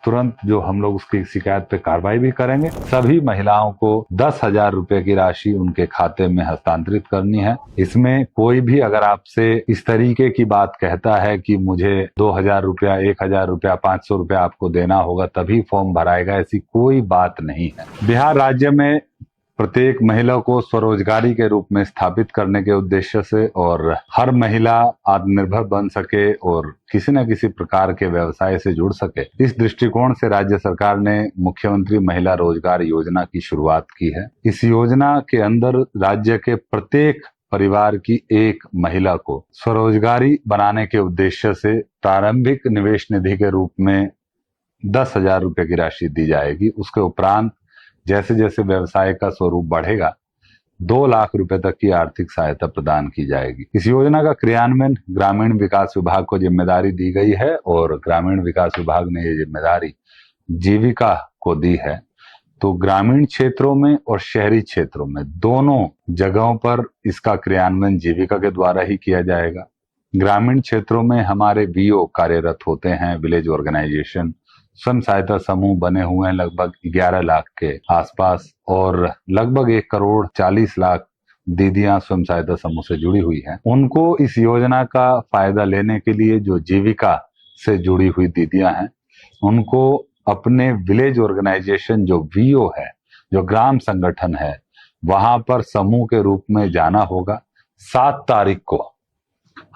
तुरंत जो हम लोग उसकी शिकायत पे कार्रवाई भी करेंगे। सभी महिलाओं को 10,000 रुपए की राशि उनके खाते में हस्तांतरित करनी है। इसमें कोई भी अगर आपसे इस तरीके की बात कहता है कि मुझे 2,000 रुपया, 1,000 रुपया, 500 रुपया आपको देना होगा तभी फॉर्म भराएगा, ऐसी कोई बात नहीं है। बिहार राज्य में प्रत्येक महिला को स्वरोजगारी के रूप में स्थापित करने के उद्देश्य से और हर महिला आत्मनिर्भर बन सके और किसी न किसी प्रकार के व्यवसाय से जुड़ सके, इस दृष्टिकोण से राज्य सरकार ने मुख्यमंत्री महिला रोजगार योजना की शुरुआत की है। इस योजना के अंदर राज्य के प्रत्येक परिवार की एक महिला को स्वरोजगारी बनाने के उद्देश्य से प्रारंभिक निवेश निधि के रूप में 10,000 रुपए की राशि दी जाएगी। उसके उपरांत जैसे जैसे व्यवसाय का स्वरूप बढ़ेगा 2 लाख रुपए तक की आर्थिक सहायता प्रदान की जाएगी। इस योजना का क्रियान्वयन ग्रामीण विकास विभाग को जिम्मेदारी दी गई है और ग्रामीण विकास विभाग ने ये जिम्मेदारी जीविका को दी है। तो ग्रामीण क्षेत्रों में और शहरी क्षेत्रों में दोनों जगहों पर इसका क्रियान्वयन जीविका के द्वारा ही किया जाएगा। ग्रामीण क्षेत्रों में हमारे वीओ कार्यरत होते हैं, विलेज ऑर्गेनाइजेशन, स्वयं सहायता समूह बने हुए हैं लगभग 11 लाख के आसपास और लगभग 1,40,00,000 दीदियां स्वयं सहायता समूह से जुड़ी हुई हैं। उनको इस योजना का फायदा लेने के लिए जो जीविका से जुड़ी हुई दीदियां हैं उनको अपने विलेज ऑर्गेनाइजेशन जो वीओ है, जो ग्राम संगठन है, वहां पर समूह के रूप में जाना होगा। 7 तारीख को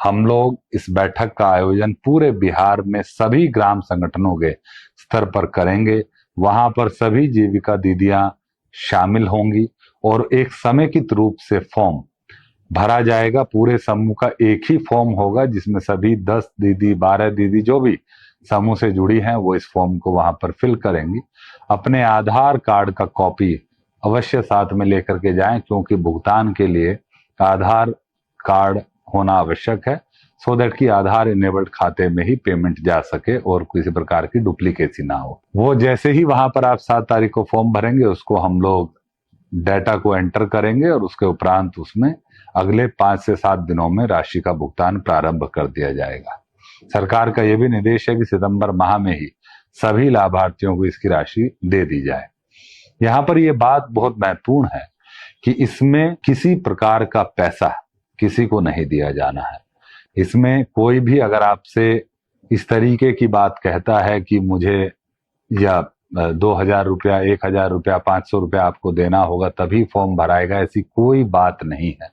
हम लोग इस बैठक का आयोजन पूरे बिहार में सभी ग्राम संगठनों के स्तर पर करेंगे। वहां पर सभी जीविका दीदियां शामिल होंगी और एक समेकित रूप से फॉर्म भरा जाएगा। पूरे समूह का एक ही फॉर्म होगा जिसमें सभी 10 दीदी, 12 दीदी जो भी समूह से जुड़ी हैं वो इस फॉर्म को वहां पर फिल करेंगी। अपने आधार कार्ड का कॉपी अवश्य साथ में लेकर के जाएं क्योंकि भुगतान के लिए आधार कार्ड होना आवश्यक है, सो दैट कि आधार इनेबल्ड खाते में ही पेमेंट जा सके और किसी प्रकार की डुप्लीकेसी ना हो। वो जैसे ही वहां पर आप 7 तारीख को फॉर्म भरेंगे उसको हम लोग डाटा को एंटर करेंगे और उसके उपरांत उसमें अगले 5 से 7 दिनों में राशि का भुगतान प्रारंभ कर दिया जाएगा। सरकार का यह भी निर्देश है कि सितंबर माह में ही सभी लाभार्थियों को इसकी राशि दे दी जाए। यहाँ पर यह बात बहुत महत्वपूर्ण है कि इसमें किसी प्रकार का पैसा किसी को नहीं दिया जाना है। इसमें कोई भी अगर आपसे इस तरीके की बात कहता है कि मुझे या 2,000 रुपया, 1,000 रुपया, 500 रुपया आपको देना होगा तभी फॉर्म भराएगा, ऐसी कोई बात नहीं है।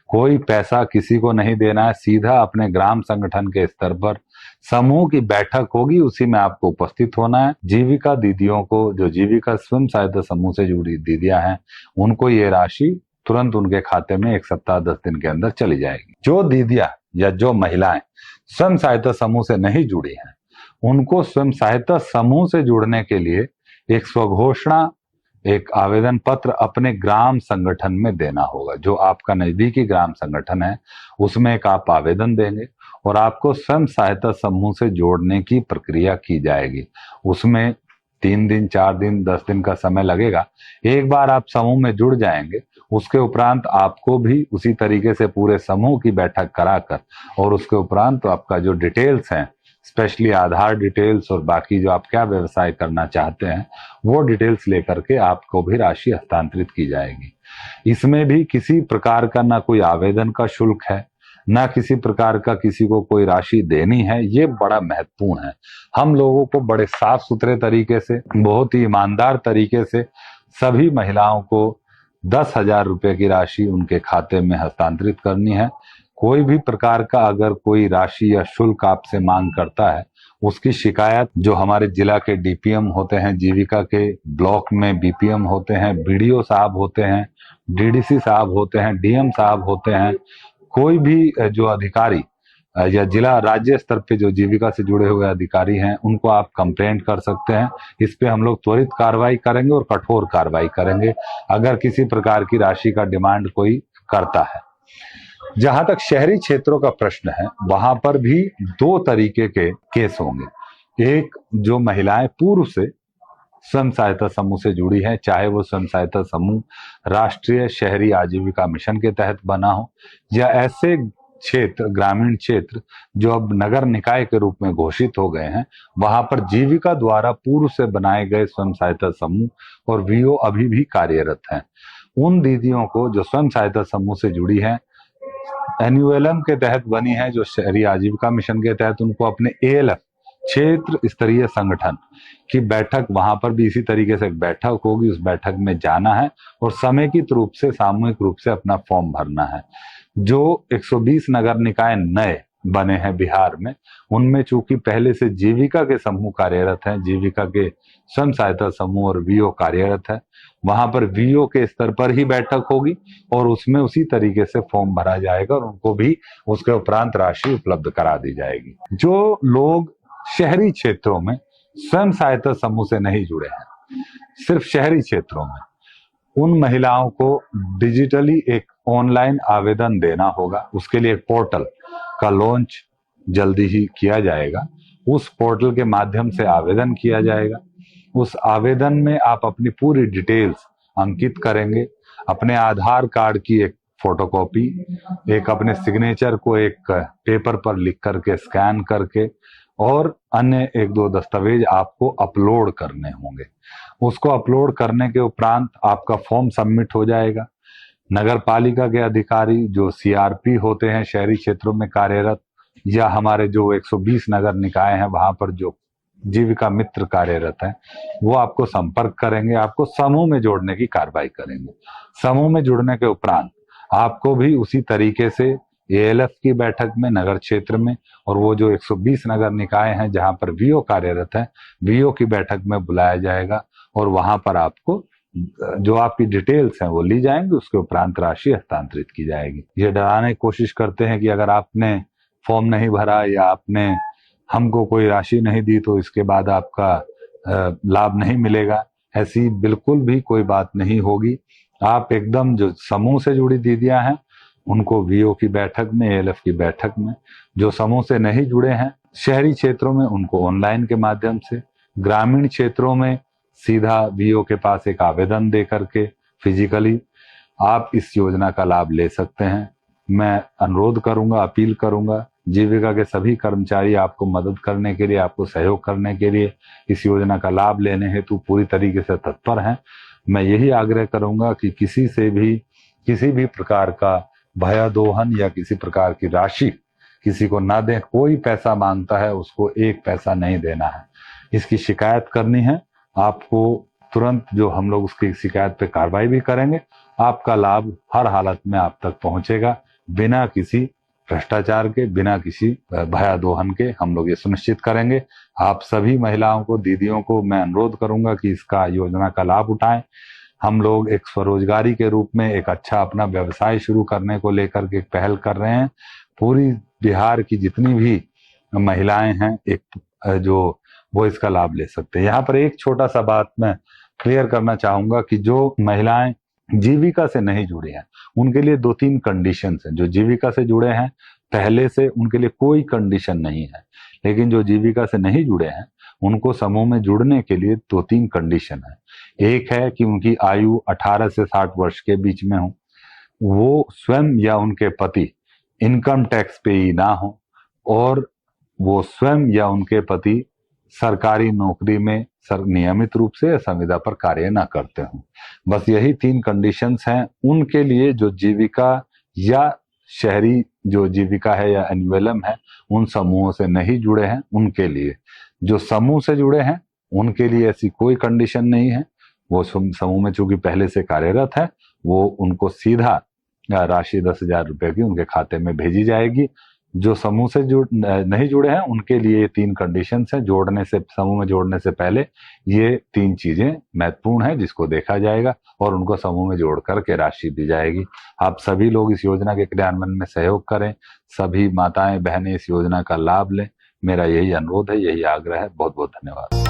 कोई पैसा किसी को नहीं देना है। सीधा अपने ग्राम संगठन के स्तर पर समूह की बैठक होगी, उसी में आपको उपस्थित होना है। जीविका दीदियों को, जो जीविका स्वयं सहायता समूह से जुड़ी दीदियां हैं, उनको ये राशि तुरंत उनके खाते में 1 सप्ताह 10 दिन के अंदर चली जाएगी। जो दीदियां या जो महिलाएं स्वयं सहायता समूह से नहीं जुड़ी हैं उनको स्वयं सहायता समूह से जुड़ने के लिए एक स्वघोषणा, एक आवेदन पत्र अपने ग्राम संगठन में देना होगा। जो आपका नजदीकी ग्राम संगठन है उसमें एक आप आवेदन देंगे और आपको स्वयं सहायता समूह से जोड़ने की प्रक्रिया की जाएगी। उसमें 3 दिन, 4 दिन, 10 दिन का समय लगेगा। एक बार आप समूह में जुड़ जाएंगे उसके उपरांत आपको भी उसी तरीके से पूरे समूह की बैठक कराकर और उसके उपरांत तो आपका जो डिटेल्स हैं, स्पेशली आधार डिटेल्स और बाकी जो आप क्या व्यवसाय करना चाहते हैं वो डिटेल्स लेकर के आपको भी राशि हस्तांतरित की जाएगी। इसमें भी किसी प्रकार का ना कोई आवेदन का शुल्क है, ना किसी प्रकार का किसी को कोई राशि देनी है। ये बड़ा महत्वपूर्ण है। हम लोगों को बड़े साफ सुथरे तरीके से, बहुत ही ईमानदार तरीके से सभी महिलाओं को 10,000 रुपए की राशि उनके खाते में हस्तांतरित करनी है। कोई भी प्रकार का अगर कोई राशि या शुल्क आपसे मांग करता है उसकी शिकायत जो हमारे जिला के डीपीएम होते हैं, जीविका के ब्लॉक में बीपीएम होते हैं, बीडीओ साहब होते हैं, डीडीसी साहब होते हैं, डीएम साहब होते हैं, कोई भी जो अधिकारी या जिला राज्य स्तर पे जो जीविका से जुड़े हुए अधिकारी हैं उनको आप कंप्लेंट कर सकते हैं। इस पे हम लोग त्वरित कार्रवाई करेंगे और कठोर कार्रवाई करेंगे अगर किसी प्रकार की राशि का डिमांड कोई करता है। जहां तक शहरी क्षेत्रों का प्रश्न है वहां पर भी 2 तरीके के केस होंगे। एक, जो महिलाएं पूर्व से स्वयं सहायता समूह से जुड़ी है, चाहे वो स्वयं सहायता समूह राष्ट्रीय शहरी आजीविका मिशन के तहत बना हो या ऐसे क्षेत्र, ग्रामीण क्षेत्र जो अब नगर निकाय के रूप में घोषित हो गए हैं, वहां पर जीविका द्वारा पूर्व से बनाए गए स्वयं सहायता समूह और वीओ अभी भी कार्यरत हैं। उन दीदियों को जो स्वयं सहायता समूह से जुड़ी हैं, एनयूएलएम के तहत बनी है, जो शहरी आजीविका मिशन के तहत, उनको अपने एएलएफ क्षेत्र स्तरीय संगठन की बैठक, वहां पर भी इसी तरीके से एक बैठक होगी, उस बैठक में जाना है और समेकित रूप से, सामूहिक रूप से अपना फॉर्म भरना है। जो 120 नगर निकाय नए बने हैं बिहार में, उनमें चूंकि पहले से जीविका के समूह कार्यरत हैं, जीविका के स्वयं सहायता समूह और वीओ कार्यरत है, वहां पर वीओ के स्तर पर ही बैठक होगी और उसमें उसी तरीके से फॉर्म भरा जाएगा और उनको भी उसके उपरांत राशि उपलब्ध करा दी जाएगी। जो लोग शहरी क्षेत्रों में स्वयं सहायता समूह से नहीं जुड़े हैं, सिर्फ शहरी क्षेत्रों में, उन महिलाओं को डिजिटली एक ऑनलाइन आवेदन देना होगा। उसके लिए एक पोर्टल का लॉन्च जल्दी ही किया जाएगा। उस पोर्टल के माध्यम से आवेदन किया जाएगा। उस आवेदन में आप अपनी पूरी डिटेल्स अंकित करेंगे, अपने आधार कार्ड की एक फोटोकॉपी, एक अपने सिग्नेचर को एक पेपर पर लिख करके स्कैन करके, और अन्य एक दो दस्तावेज आपको अपलोड करने होंगे। उसको अपलोड करने के उपरांत आपका फॉर्म सबमिट हो जाएगा। नगर पालिका के अधिकारी जो सीआरपी होते हैं शहरी क्षेत्रों में कार्यरत, या हमारे जो 120 नगर निकाय हैं वहां पर जो जीविका मित्र कार्यरत हैं, वो आपको संपर्क करेंगे, आपको समूह में जोड़ने की कार्रवाई करेंगे। समूह में जुड़ने के उपरांत आपको भी उसी तरीके से एएलएफ की बैठक में नगर क्षेत्र में, और वो जो 120 नगर निकाय हैं जहां पर वीओ कार्यरत है, वीओ की बैठक में बुलाया जाएगा और वहां पर आपको जो आपकी डिटेल्स हैं वो ली जाएंगी, उसके उपरांत राशि हस्तांतरित की जाएगी। ये डराने की कोशिश करते हैं कि अगर आपने फॉर्म नहीं भरा या आपने हमको कोई राशि नहीं दी तो इसके बाद आपका लाभ नहीं मिलेगा। ऐसी बिल्कुल भी कोई बात नहीं होगी। आप एकदम जो समूह से जुड़ी दीदियां हैं उनको वीओ की बैठक में, एएलएफ की बैठक में, जो समूह से नहीं जुड़े हैं शहरी क्षेत्रों में, उनको ऑनलाइन के माध्यम से, ग्रामीण क्षेत्रों में सीधा वीओ के पास एक आवेदन दे करके फिजिकली आप इस योजना का लाभ ले सकते हैं। मैं अनुरोध करूंगा, अपील करूंगा, जीविका के सभी कर्मचारी आपको मदद करने के लिए, आपको सहयोग करने के लिए, इस योजना का लाभ लेने हेतु पूरी तरीके से तत्पर हैं। मैं यही आग्रह करूंगा कि किसी से भी किसी भी प्रकार का भयादोहन या किसी प्रकार की राशि किसी को ना दें। कोई पैसा मांगता है उसको एक पैसा नहीं देना है। इसकी शिकायत करनी है आपको तुरंत, जो हम लोग उसकी शिकायत पे कार्रवाई भी करेंगे। आपका लाभ हर हालत में आप तक पहुंचेगा, बिना किसी भ्रष्टाचार के, बिना किसी भयादोहन के हम लोग ये सुनिश्चित करेंगे। आप सभी महिलाओं को, दीदियों को मैं अनुरोध करूंगा कि इसका योजना का लाभ उठाएं। हम लोग एक स्वरोजगारी के रूप में एक अच्छा अपना व्यवसाय शुरू करने को लेकर के एक पहल कर रहे हैं। पूरी बिहार की जितनी भी महिलाएं हैं एक जो वो इसका लाभ ले सकते हैं। यहाँ पर एक छोटा सा बात मैं क्लियर करना चाहूंगा कि जो महिलाएं जीविका से नहीं जुड़ी हैं उनके लिए 2-3 कंडीशंस हैं। जो जीविका से जुड़े हैं पहले से, उनके लिए कोई कंडीशन नहीं है, लेकिन जो जीविका से नहीं जुड़े हैं उनको समूह में जुड़ने के लिए 2-3 कंडीशन है। एक है कि उनकी आयु 18 से 60 वर्ष के बीच में हो, वो स्वयं या उनके पति इनकम टैक्स पेयी ना हो, और वो स्वयं या उनके पति सरकारी नौकरी में नियमित रूप से संविदा पर कार्य ना करते हों। बस यही 3 कंडीशंस हैं उनके लिए जो जीविका या शहरी जो जीविका है या एनयूएलएम है उन समूहों से नहीं जुड़े हैं उनके लिए। जो समूह से जुड़े हैं उनके लिए ऐसी कोई कंडीशन नहीं है। वो समूह में चूंकि पहले से कार्यरत है, वो उनको सीधा राशि 10,000 रुपए की उनके खाते में भेजी जाएगी। जो समूह से नहीं जुड़े हैं उनके लिए ये 3 कंडीशंस हैं। जोड़ने से, समूह में जोड़ने से पहले ये 3 चीजें महत्वपूर्ण है जिसको देखा जाएगा और उनको समूह में जोड़ करके राशि दी जाएगी। आप सभी लोग इस योजना के क्रियान्वयन में सहयोग करें, सभी माताएं बहनें इस योजना का लाभ लें। मेरा यही अनुरोध है, यही आग्रह है। बहुत बहुत धन्यवाद।